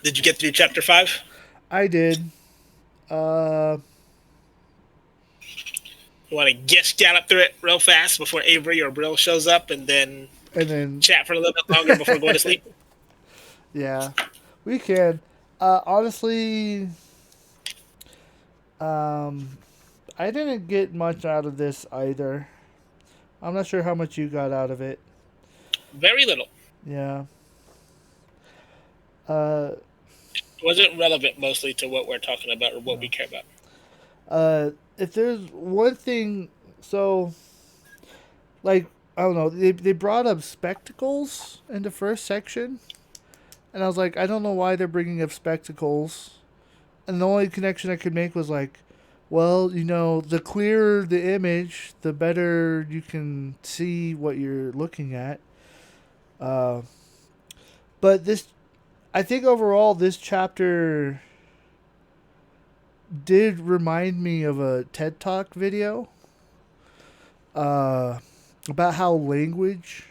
Did you get through chapter 5? I did. Uh, You want to get gallop through it real fast before Avery or Brill shows up, and then and then chat for a little bit longer before going to sleep? yeah, we can. Honestly, um, I didn't get much out of this either. I'm not sure how much you got out of it. Very little. Yeah. Uh, It wasn't relevant mostly to what we're talking about or what we no. care about. If there's one thing, so like I don't know, they brought up spectacles in the first section, and I was like, I don't know why they're bringing up spectacles. And the only connection I could make was like, well, the clearer the image, the better you can see what you're looking at. Uh, but I think overall, this chapter did remind me of a TED Talk video uh, about how language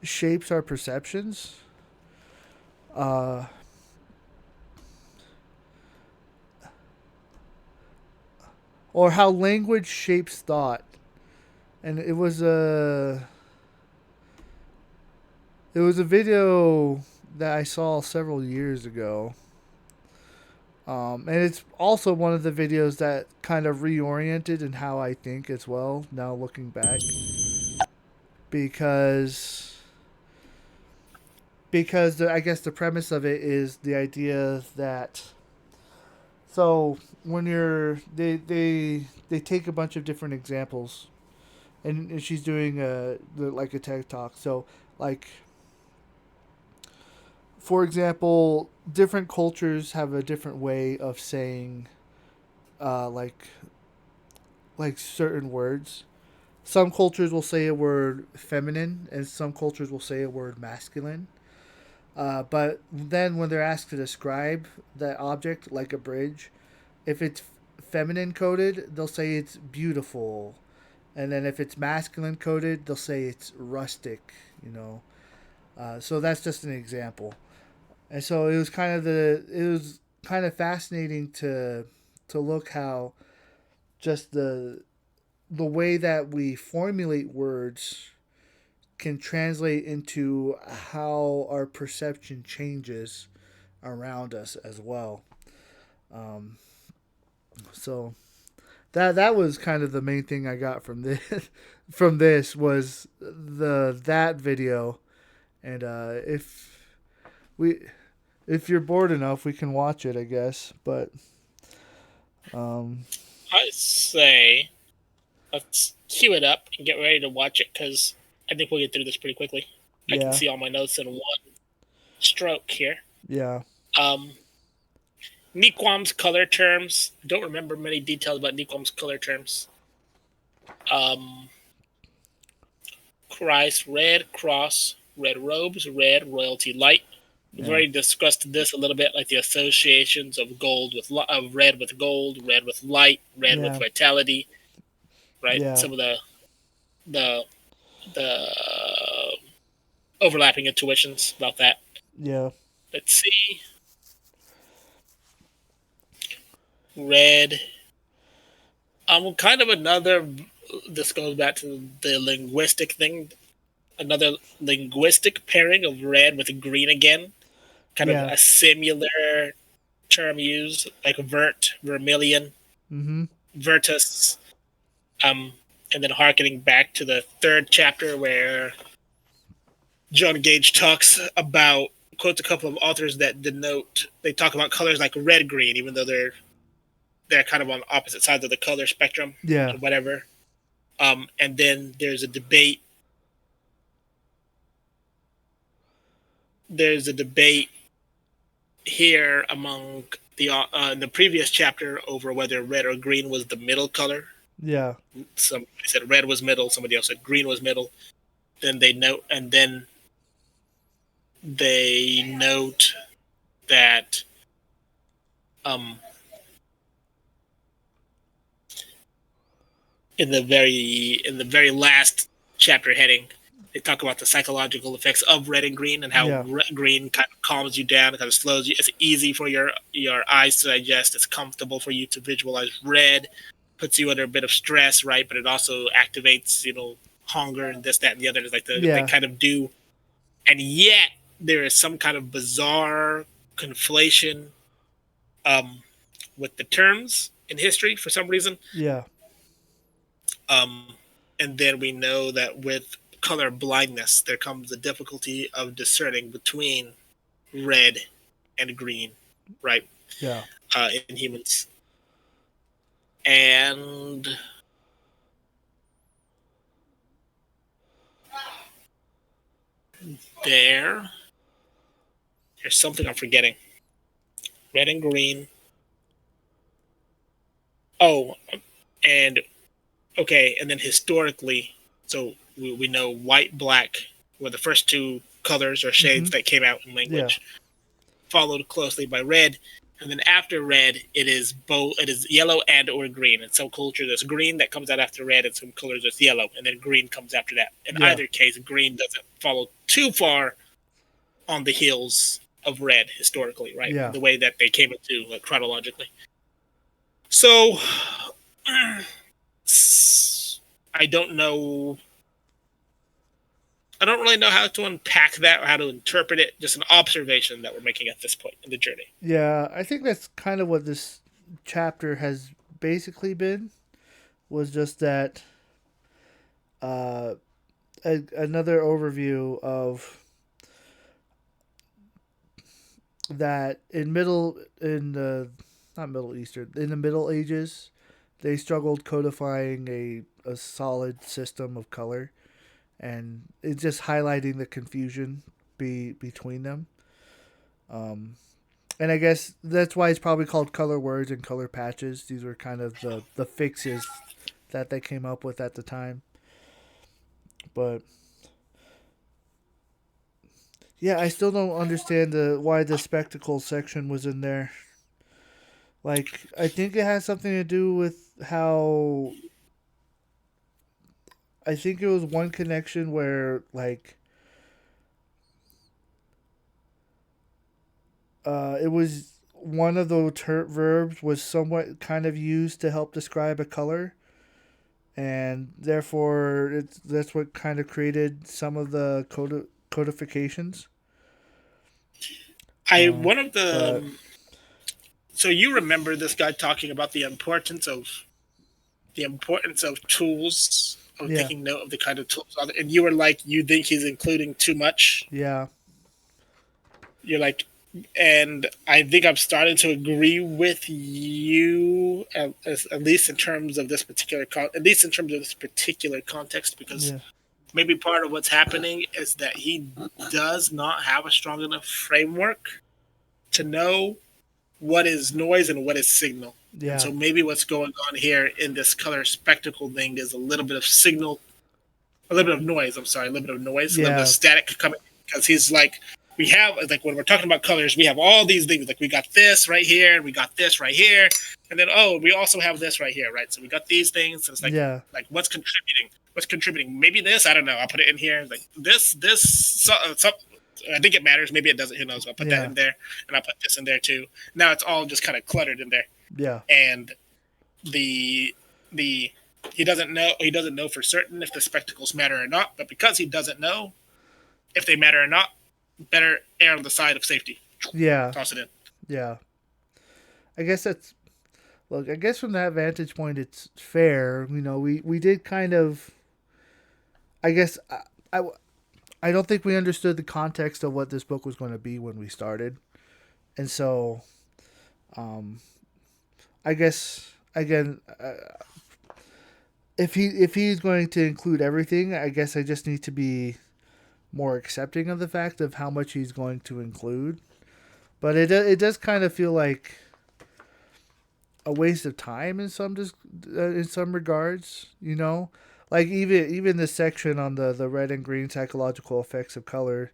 shapes our perceptions. Uh, or how language shapes thought. And it was a video that I saw several years ago. And it's also one of the videos that kind of reoriented in how I think as well, now looking back. Because I guess the premise of it is the idea that so when they take a bunch of different examples, and she's doing like a TED talk. So like for example, different cultures have a different way of saying uh, like certain words. Some cultures will say a word feminine, and some cultures will say a word masculine. But then when they're asked to describe that object, like a bridge, if it's feminine coded, they'll say it's beautiful, and then if it's masculine coded, they'll say it's rustic. You know, so that's just an example. And so it was kind of fascinating to look how just the way that we formulate words can translate into how our perception changes around us as well. Um, so that was kind of the main thing I got from this from this was that video. And we if you're bored enough, we can watch it, I guess. But um, I say let's cue it up and get ready to watch it because I think we'll get through this pretty quickly. I can yeah, see all my notes in one stroke here. yeah, Um, Nequam's color terms. Don't remember many details about Nequam's color terms. Um, Christ, red cross, red robes, red royalty light. We've yeah, already discussed this a little bit, like the associations of gold with of red with gold, red with light, red with yeah, vitality. Right, yeah, some of the the overlapping intuitions about that. yeah, Let's see. Red. Kind of another. This goes back to the linguistic thing. Another linguistic pairing of red with green again. Kind of yeah. a similar term used, like vert, vermilion, Mm-hmm. vertus. Um, and then harkening back to the third chapter where John Gage talks about quotes a couple of authors that denote they talk about colors like red green, even though they're kind of on opposite sides of the color spectrum Yeah, and whatever. And then there's a debate. There's a debate here among the previous chapter over whether red or green was the middle color. yeah, Some said red was middle. Somebody else said green was middle. Then they note, and then they note that um, in the very last chapter heading, they talk about the psychological effects of red and green and how yeah, green kind of calms you down, it kind of slows you. It's easy for your eyes to digest. It's comfortable for you to visualize. Red puts you under a bit of stress, right? But it also activates, hunger and this, that, and the other. It's like they Yeah. kind of do, and yet there is some kind of bizarre conflation um, with the terms in history for some reason. Yeah. Um, and then we know that with color blindness, there comes the difficulty of discerning between red and green, right? Yeah. In humans. And there, there's something I'm forgetting. Red and green. Oh, and okay, and then historically, so we know white, black were the first two colors or shades Mhm. that came out in Yeah. language, followed closely by red, and then after red, it is both. It is yellow and or green. In some cultures, there's green that comes out after red, and some colors there's yellow, and then green comes after that. In Yeah. either case, green doesn't follow too far on the heels of red historically, right? Yeah. The way that they came into chronologically. So I don't know. I don't really know how to unpack that or how to interpret it. Just an observation that we're making at this point in the journey. Yeah. I think that's kind of what this chapter has basically been. Was just that uh, another overview of that in the not Middle Eastern in the Middle Ages, they struggled codifying a solid system of color, and it's just highlighting the confusion between them. Um, and I guess that's why it's probably called color words and color patches. These were kind of the fixes that they came up with at the time. But yeah, I still don't understand why the spectacle section was in there. Like, I think it has something to do with how I think it was one connection where like it was one of the verbs was somewhat kind of used to help describe a color, and therefore that's what kind of created some of the codifications. I Uh, one of the but so you remember this guy talking about the importance of tools of yeah, taking note of the kind of tools, and you were like, you think he's including too much. yeah, You're like, and I think I'm starting to agree with you, at least in terms of this particular at least in terms of this particular context, because yeah, maybe part of what's happening is that he does not have a strong enough framework to know what is noise and what is signal. And yeah, so maybe what's going on here in this color spectacle thing is a little bit of signal, a little bit of noise. I'm sorry, a little bit of noise, a little bit of yeah, static coming because he's like, we have like when we're talking about colors, we have all these things. Like we got this right here, we got this right here, and then oh, we also have this right here, right? So we got these things. So it's yeah, like what's contributing? What's contributing? Maybe this. I don't know. I'll put it in here. Like this. I think it matters. Maybe it doesn't. Who knows? I'll put that yeah, in there, and I'll put this in there too. Now it's all just kind of cluttered in there, yeah, and the the he doesn't know for certain if the spectacles matter or not. But because he doesn't know if they matter or not, better err on the side of safety. yeah, Toss it in. yeah. I guess that's look. I guess from that vantage point, it's fair. We did kind of. I guess I, I don't think we understood the context of what this book was going to be when we started, and so um, I guess again, if he's going to include everything, I guess I just need to be more accepting of the fact of how much he's going to include. But it does kind of feel like a waste of time in some regards. Like even the section on the red and green psychological effects of color.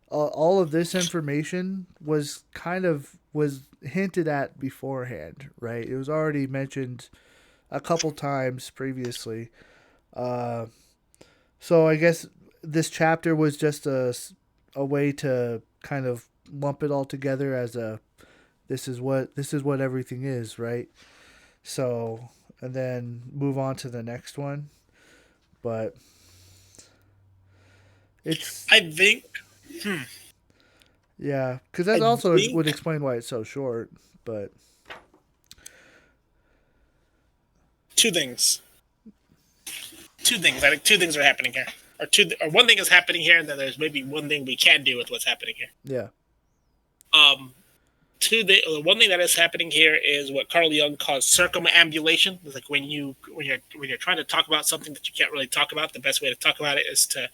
All of this information was hinted at beforehand, right? It was already mentioned a couple times previously. So I guess this chapter was just a way to kind of lump it all together as a this is what everything is, right? So and then move on to the next one. But it's I think. Hmm, yeah, because that I also would think explain why it's so short. But two things. Two things. I think two things are happening here, or one thing is happening here, and then there's maybe one thing we can do with what's happening here. yeah, Um, the one thing that is happening here is what Carl Jung calls circumambulation. It's like when you're trying to talk about something that you can't really talk about. The best way to talk about it is to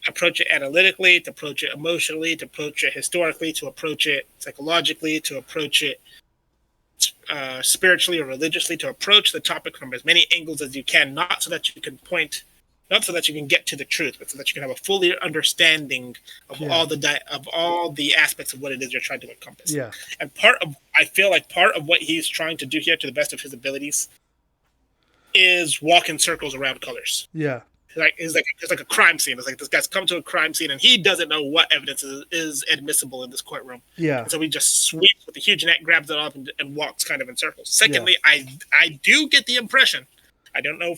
approach it analytically, to approach it emotionally, to approach it historically, to approach it psychologically, to approach it spiritually or religiously, to approach the topic from as many angles as you can, not so that you can point, not so that you can get to the truth, but so that you can have a fuller understanding of yeah, of all the aspects of what it is you're trying to encompass. yeah, And I feel like part of what he's trying to do here, to the best of his abilities, is walk in circles around colors. yeah, It's like a crime scene. It's like this guy's come to a crime scene and he doesn't know what evidence is admissible in this courtroom, yeah, and so he just sweeps with a huge net, grabs it up, and walks kind of in circles. yeah, Secondly, I do get the impression, I don't know,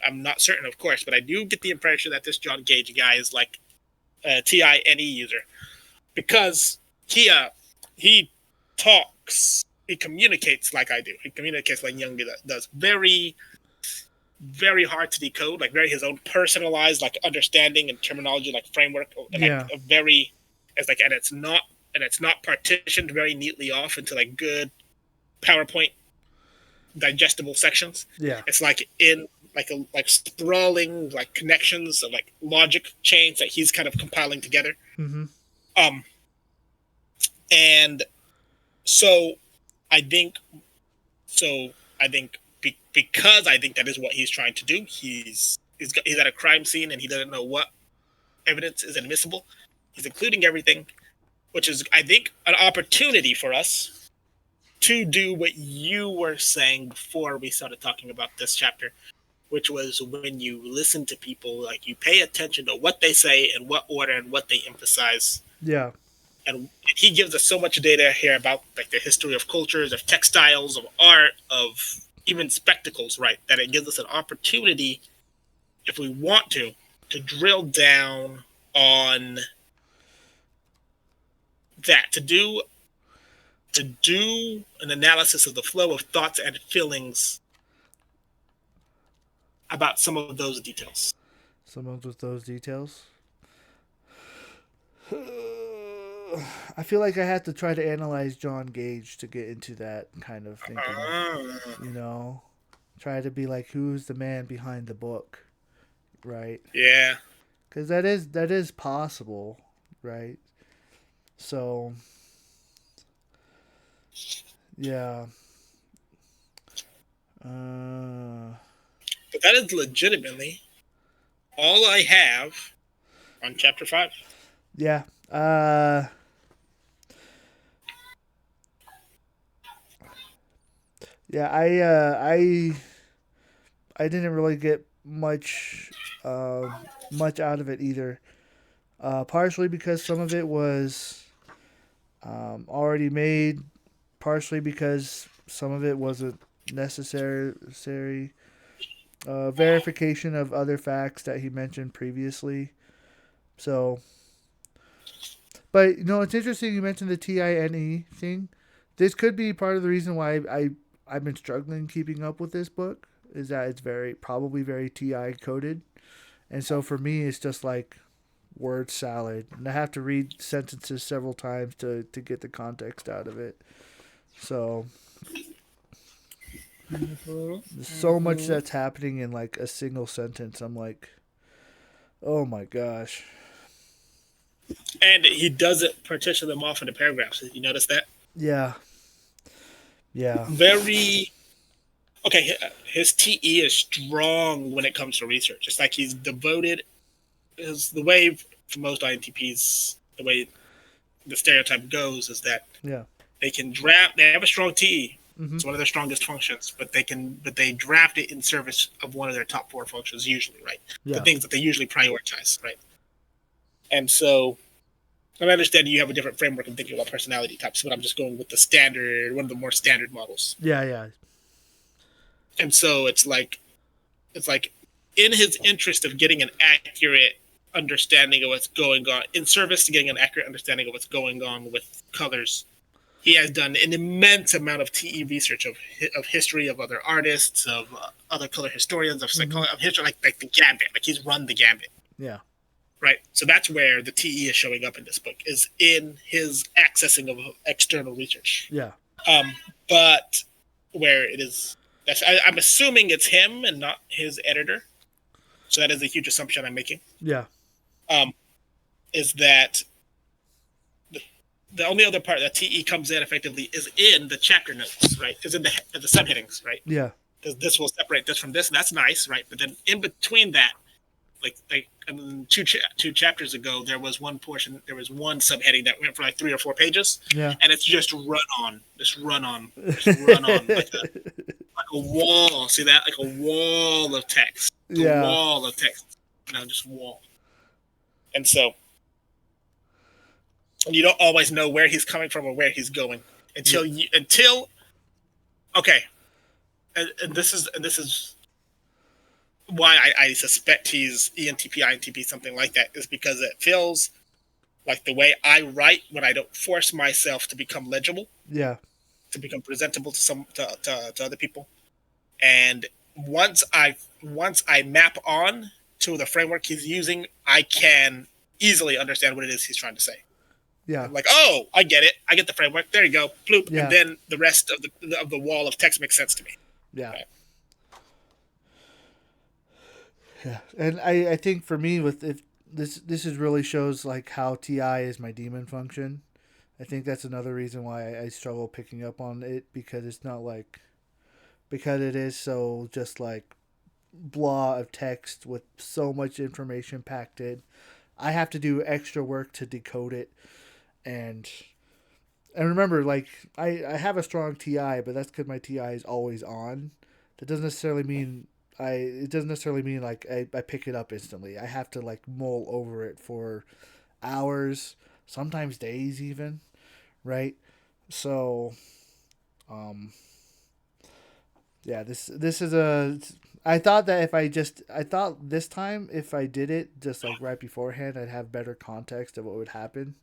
I'm not certain, of course, but I do get the impression that this John Gage guy is like a TINE user, because he talks, he communicates like I do. He communicates like Jung does. Very hard to decode, like very his own personalized like understanding and terminology, like framework, and like yeah, a very, it's like, and it's not partitioned very neatly off into like good PowerPoint digestible sections. yeah, It's like in like sprawling like connections of like logic chains that he's kind of compiling together. mm-hmm. Um, and so I think so I think because I think that is what he's trying to do. He's at a crime scene and he doesn't know what evidence is admissible. He's including everything, which is, I think, an opportunity for us to do what you were saying before we started talking about this chapter, which was when you listen to people, like you pay attention to what they say and what order and what they emphasize. Yeah, And he gives us so much data here about like the history of cultures, of textiles, of art, of even spectacles, right? That it gives us an opportunity, if we want to drill down on that, to do an analysis of the flow of thoughts and feelings about some of those details. some of those details. I feel like I have to try to analyze John Gage to get into that kind of thinking. You know, try to be like, who's the man behind the book, right? Yeah. Because that is possible, right? So, yeah. But that is legitimately all I have on chapter 5. Yeah. Yeah. I didn't really get much out of it either. Partially because some of it was already made. Partially because some of it wasn't necessary. Verification of other facts that he mentioned previously. So, but you know, it's interesting you mentioned the TINE thing. This could be part of the reason why I've been struggling keeping up with this book, is that it's probably very TI coded, and so for me it's just like word salad, and I have to read sentences several times to get the context out of it. So there's so much that's happening in like a single sentence. I'm like, oh my gosh. And he doesn't partition them off into paragraphs. You notice that? Yeah. Yeah. Very. Okay, his TE is strong when it comes to research. It's like he's devoted. Is the way for most INTPs, the way the stereotype goes is that Yeah. they can draft. They have a strong TE. Mm-hmm. It's one of their strongest functions, but they draft it in service of one of their top 4 functions usually, right? Yeah. The things that they usually prioritize, right? And so I understand you have a different framework of thinking about personality types, but I'm just going with the standard, one of the more standard models. Yeah, yeah, And so it's like in his interest of getting an accurate understanding of what's going on, in service to getting an accurate understanding of what's going on with colors, he has done an immense amount of TE research of history of other artists, of other color historians, of mm-hmm. psychology, of history, like the gambit. Like he's run the gambit, Yeah, right? So that's where the TE is showing up in this book, is in his accessing of external research. yeah, But where it is, I'm assuming it's him and not his editor. So that is a huge assumption I'm making. yeah, Um, is that the only other part that TE comes in effectively is in the chapter notes, right? Is in the subheadings, right? yeah, Because this will separate this from this, and that's nice, right? But then in between that, two chapters ago, there was one subheading that went for like 3 or 4 pages, yeah. and it's just run on, like a wall. See that? Like a wall of text, Yeah, just wall. And so you don't always know where he's coming from or where he's going until okay. And this is why I suspect he's ENTP, INTP, something like that, is because it feels like the way I write when I don't force myself to become legible, yeah, to become presentable to other people. And once I map on to the framework he's using, I can easily understand what it is he's trying to say. yeah, I'm like, oh, I get it. I get the framework. There you go. Bloop. yeah, And then the rest of the wall of text makes sense to me. yeah. Okay. Yeah, and I think for me with if this is really shows like how TI is my demon function. I think that's another reason why I struggle picking up on it because it's not like because it is so just like blah of text with so much information packed in. I have to do extra work to decode it and remember like I have a strong TI, but that's because my TI is always on. That doesn't necessarily mean it doesn't necessarily mean like I pick it up instantly. I have to like mull over it for hours, sometimes days even, right? So, um, yeah, this is a. I thought that if I thought this time if I did it just like right beforehand, I'd have better context of what would happen.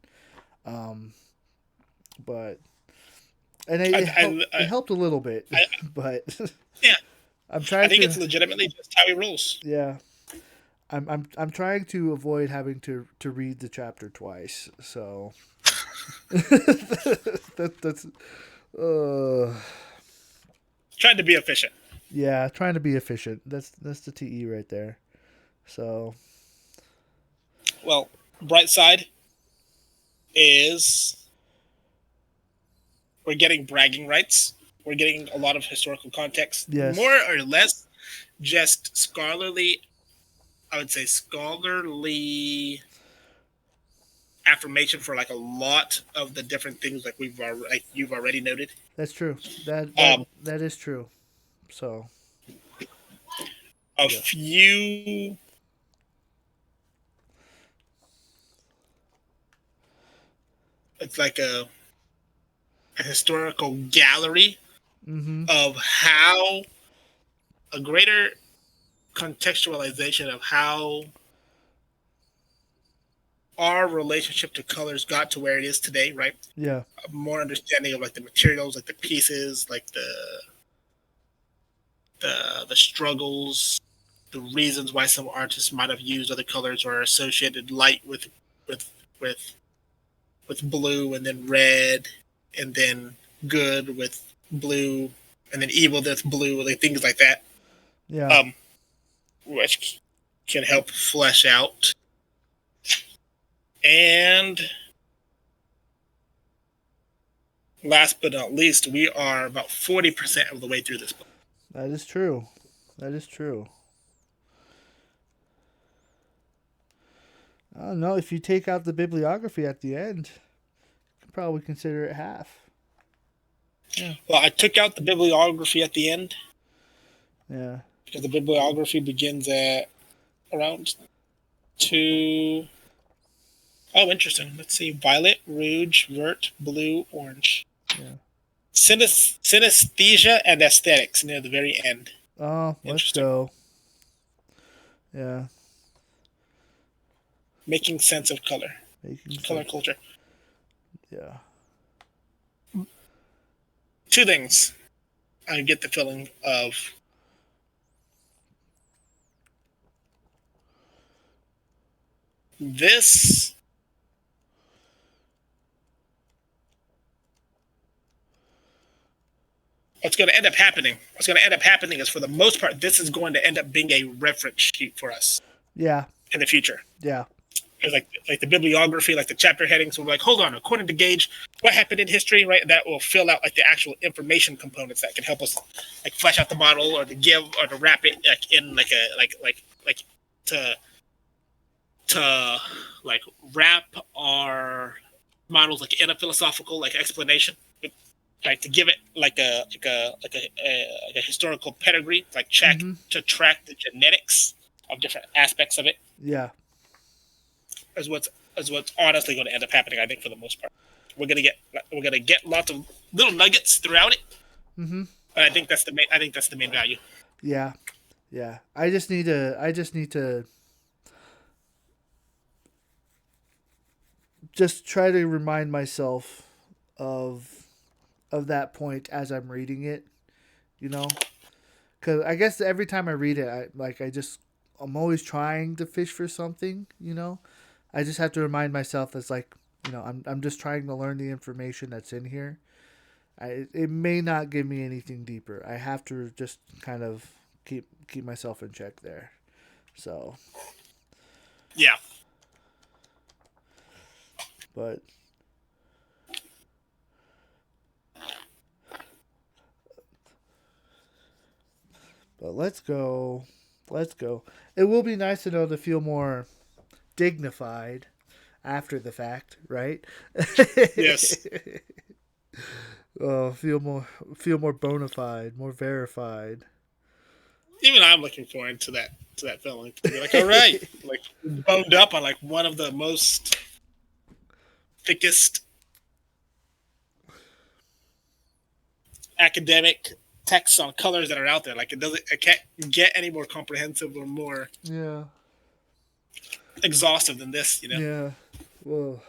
Um, but and it helped a little bit, I, but yeah, I'm I trying think to it's legitimately just how he rolls. yeah. I'm trying to avoid having to read the chapter twice. So that's Trying to be efficient. yeah, trying to be efficient. That's the TE right there. So Well, bright side is we're getting bragging rights. We're getting a lot of historical context, yes, more or less just scholarly. I would say scholarly affirmation for like a lot of the different things like you've already noted. that's true. Um, That is true. So a yeah, few it's like a historical gallery mm-hmm. of how a greater contextualization of how our relationship to colors got to where it is today, right? Yeah, More understanding of like the materials, like the pieces, like the struggles, the reasons why some artists might have used other colors or associated light with with with blue and then red and then good with blue and then evil that's blue, like things like that. yeah. Which can help flesh out. And last but not least, we are about 40% of the way through this book. That is true. That is true. I don't know if you take out the bibliography at the end, you can probably consider it half. Yeah. Well, I took out the bibliography at the end Yeah. because the bibliography begins at around Oh, interesting. Let's see. Violet, rouge, vert, blue, orange. Yeah. Synesthesia and aesthetics near the very end. Oh, let's Interesting. go. Yeah. Making sense of color. Making Color sense. culture. Yeah. Two things. I get the feeling of this. What's going to end up happening? What's going to end up happening is, for the most part, this is going to end up being a reference sheet for us Yeah. in the future. Yeah. It's like the bibliography, like the chapter headings. So we're like, hold on, according to Gage, what happened in history, right? That will fill out like the actual information components that can help us like flesh out the model, or to give, or to wrap it like in like a like to to like wrap our models like in a philosophical like explanation, like to give it like a historical pedigree, like check Mm-hmm. to track the genetics of different aspects of it, Yeah. is what's honestly going to end up happening. I think for the most part, we're gonna get lots of little nuggets throughout it, Mm-hmm. but I think that's the main value. Yeah. Yeah. I just need to. I just need to just try to remind myself of that point as I'm reading it. You know, because I guess every time I read it, I'm always trying to fish for something. I just have to remind myself that's like, I'm just trying to learn the information that's in here. It may not give me anything deeper. I have to just kind of keep myself in check there. So, Yeah, but let's go. Let's go. It will be nice to know to feel more dignified after the fact, right? yes. Feel more bona fide, more verified. Even I'm looking forward to that feeling, to be like, all right, like boned up on like one of the most thickest academic texts on colors that are out there. Like it can't get any more comprehensive or more Yeah. exhaustive than this. Yeah. Well,